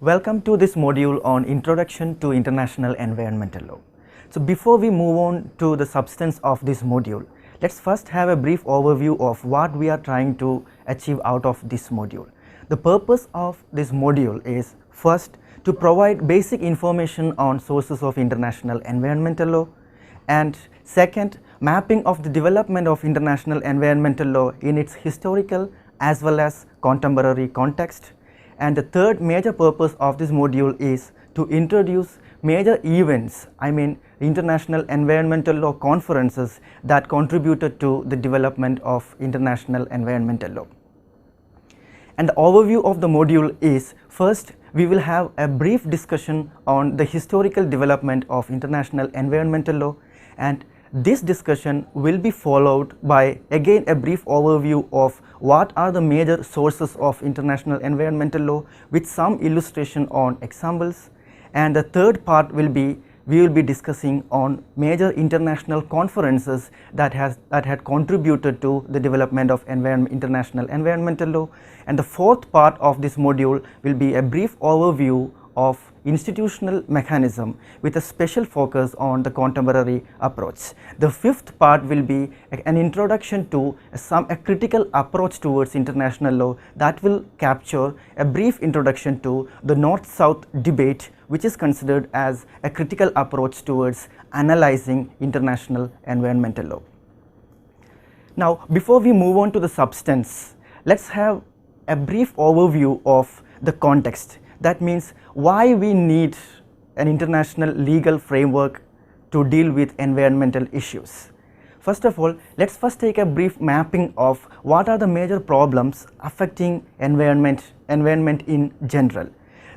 Welcome to this module on Introduction to International Environmental Law. So before we move on to the substance of this module, let's first have a brief overview of what we are trying to achieve out of this module. The purpose of this module is first to provide basic information on sources of international environmental law, and second, mapping of the development of international environmental law in its historical as well as contemporary context. And the third major purpose of this module is to introduce major events, international environmental law conferences that contributed to the development of international environmental law. And the overview of the module is, first we will have a brief discussion on the historical development of international environmental law, and this discussion will be followed by again a brief overview of what are the major sources of international environmental law with some illustration on examples. And the third part will be, we will be discussing on major international conferences that had contributed to the development of international environmental law. And the fourth part of this module will be a brief overview of institutional mechanism with a special focus on the contemporary approach. The fifth part will be an introduction to a critical approach towards international law that will capture a brief introduction to the North-South debate, which is considered as a critical approach towards analyzing international environmental law. Now, before we move on to the substance, let's have a brief overview of the context. That means why we need an international legal framework to deal with environmental issues. First of all, let's first take a brief mapping of what are the major problems affecting environment in general.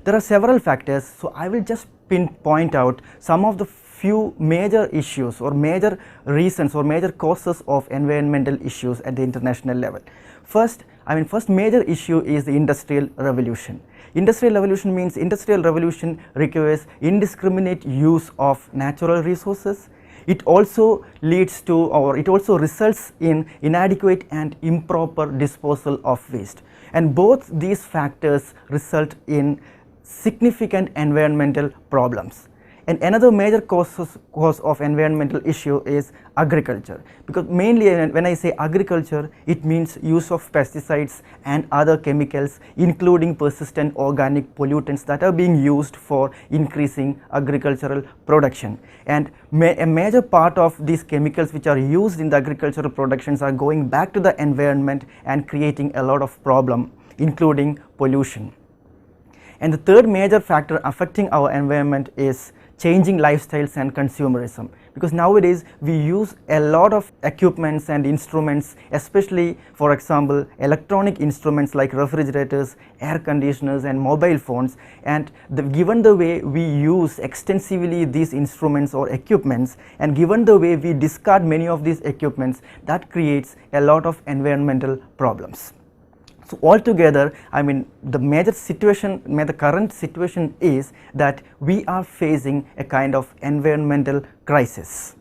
There are several factors, so I will just pinpoint out some of the few major issues or major reasons or major causes of environmental issues at the international level. First major issue is the Industrial Revolution. Industrial Revolution means Industrial Revolution requires indiscriminate use of natural resources. It also leads to, or it also results in, inadequate and improper disposal of waste, and both these factors result in significant environmental problems. And another major cause of environmental issue is agriculture, because mainly when I say agriculture, it means use of pesticides and other chemicals, including persistent organic pollutants that are being used for increasing agricultural production. And a major part of these chemicals which are used in the agricultural productions are going back to the environment and creating a lot of problem, including pollution. And the third major factor affecting our environment is changing lifestyles and consumerism, because nowadays we use a lot of equipments and instruments, especially for example electronic instruments like refrigerators, air conditioners and mobile phones, and given the way we use extensively these instruments or equipments, and given the way we discard many of these equipments, that creates a lot of environmental problems. So altogether, the current situation is that we are facing a kind of environmental crisis.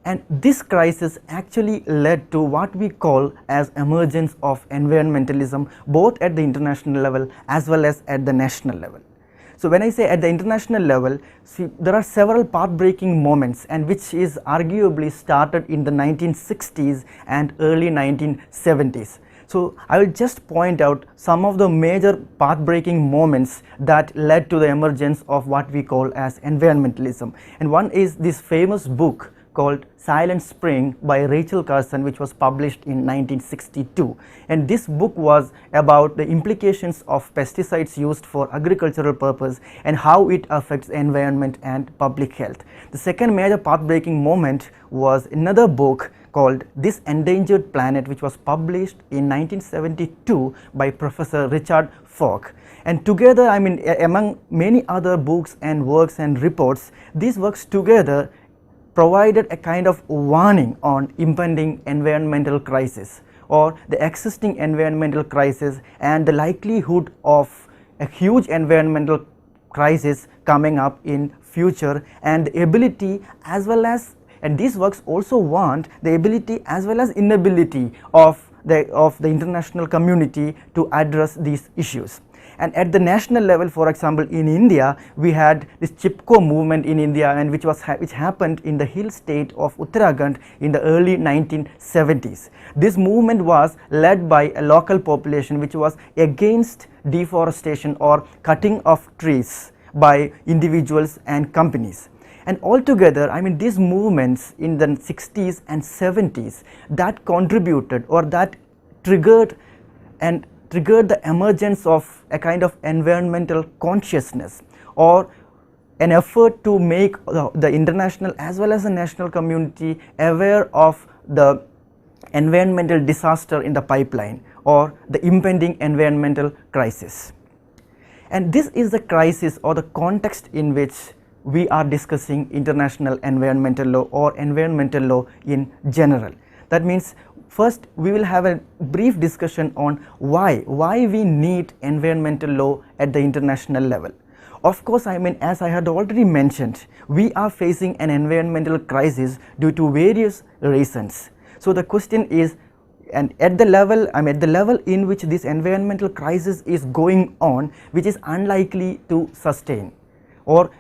And this crisis actually led to what we call as emergence of environmentalism, both at the international level as well as at the national level. So when I say at the international level, see, there are several path-breaking moments, and which is arguably started in the 1960s and early 1970s. So I will just point out some of the major path-breaking moments that led to the emergence of what we call as environmentalism. And one is this famous book called Silent Spring by Rachel Carson, which was published in 1962. And this book was about the implications of pesticides used for agricultural purpose and how it affects the environment and public health. The second major path-breaking moment was another book called This Endangered Planet, which was published in 1972 by Professor Richard Falk. And together, among many other books and works and reports, these works together provided a kind of warning on impending environmental crisis, or the existing environmental crisis, and the likelihood of a huge environmental crisis coming up in future, and the ability as well as, and these works also warned the ability as well as inability of the international community to address these issues. And at the national level, for example, in India, we had this Chipko movement in India, and which happened in the hill state of Uttarakhand in the early 1970s. This movement was led by a local population which was against deforestation or cutting of trees by individuals and companies. And altogether, I mean, these movements in the 60s and 70s that contributed or that triggered the emergence of a kind of environmental consciousness, or an effort to make the international as well as the national community aware of the environmental disaster in the pipeline or the impending environmental crisis. And this is the crisis or the context in which we are discussing international environmental law or environmental law in general. That means first we will have a brief discussion on why we need environmental law at the international level. Of course, I mean, as I had already mentioned, we are facing an environmental crisis due to various reasons. So the question is, and at the level in which this environmental crisis is going on, which is unlikely to sustain, or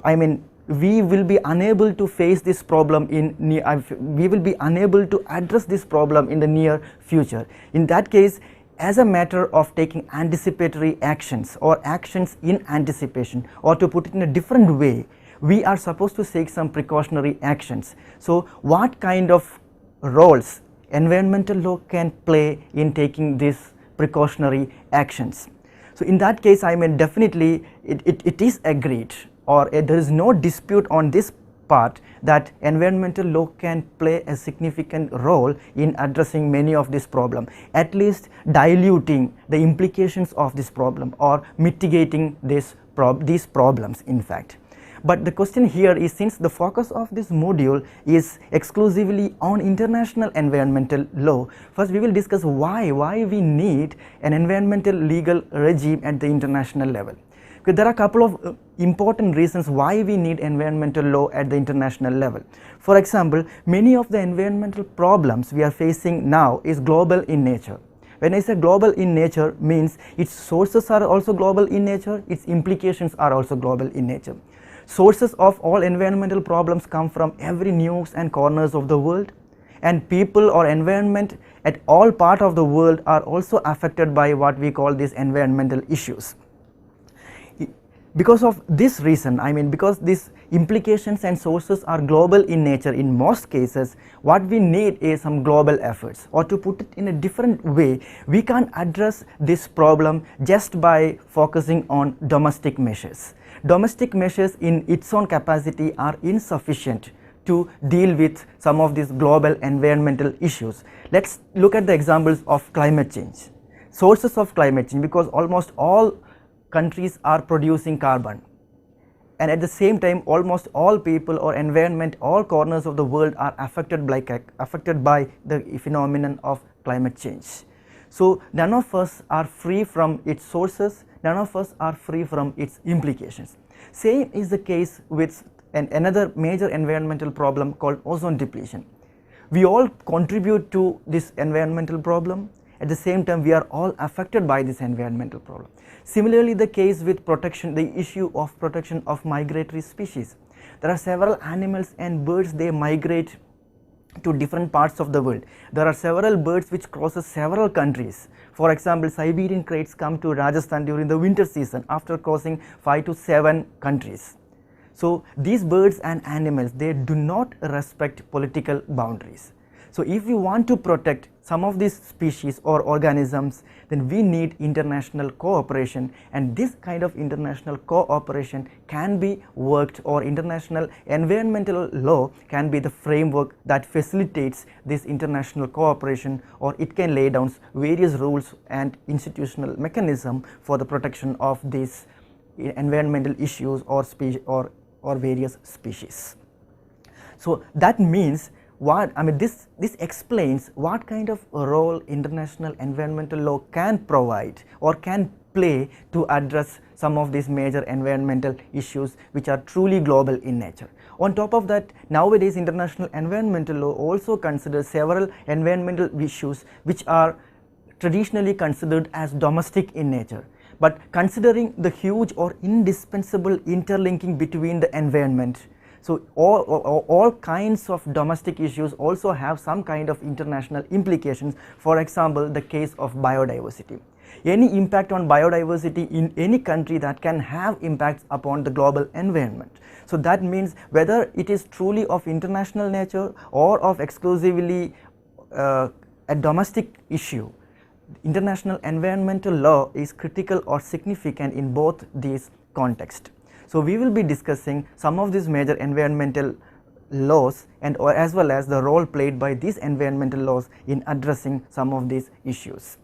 I mean, we will be unable to face this problem we will be unable to address this problem in the near future. In that case, as a matter of taking anticipatory actions or actions in anticipation, or to put it in a different way, we are supposed to take some precautionary actions. So what kind of roles environmental law can play in taking these precautionary actions? So in that case, I mean, definitely it is agreed, or there is no dispute on this part, that environmental law can play a significant role in addressing many of these problems, at least diluting the implications of this problem or mitigating these problems in fact. But the question here is, since the focus of this module is exclusively on international environmental law, first we will discuss why we need an environmental legal regime at the international level. Because there are a couple of important reasons why we need environmental law at the international level. For example, many of the environmental problems we are facing now is global in nature. When I say global in nature, means its sources are also global in nature, its implications are also global in nature. Sources of all environmental problems come from every nooks and corners of the world, and people or environment at all parts of the world are also affected by what we call these environmental issues. Because of this reason, I mean, because these implications and sources are global in nature in most cases, what we need is some global efforts, or to put it in a different way, we can't address this problem just by focusing on domestic measures. Domestic measures in its own capacity are insufficient to deal with some of these global environmental issues. Let's look at the examples of climate change. Sources of climate change, because almost all countries are producing carbon, and at the same time almost all people or environment, all corners of the world are affected by the phenomenon of climate change. So none of us are free from its sources, none of us are free from its implications. Same is the case with another major environmental problem called ozone depletion. We all contribute to this environmental problem, at the same time we are all affected by this environmental problem. Similarly, the case with protection, the issue of protection of migratory species. There are several animals and birds, they migrate to different parts of the world. There are several birds which crosses several countries. For example, Siberian kraits come to Rajasthan during the winter season after crossing 5 to 7 countries. So these birds and animals, they do not respect political boundaries. So if we want to protect some of these species or organisms, then we need international cooperation, and this kind of international cooperation can be worked, or international environmental law can be the framework that facilitates this international cooperation, or it can lay down various rules and institutional mechanism for the protection of these environmental issues or various species. So that means this explains what kind of a role international environmental law can provide or can play to address some of these major environmental issues which are truly global in nature. On top of that, nowadays international environmental law also considers several environmental issues which are traditionally considered as domestic in nature. But considering the huge or indispensable interlinking between the environment, so all kinds of domestic issues also have some kind of international implications. For example, the case of biodiversity. Any impact on biodiversity in any country, that can have impacts upon the global environment. So that means whether it is truly of international nature or of exclusively a domestic issue, international environmental law is critical or significant in both these contexts. So we will be discussing some of these major environmental laws and as well as the role played by these environmental laws in addressing some of these issues.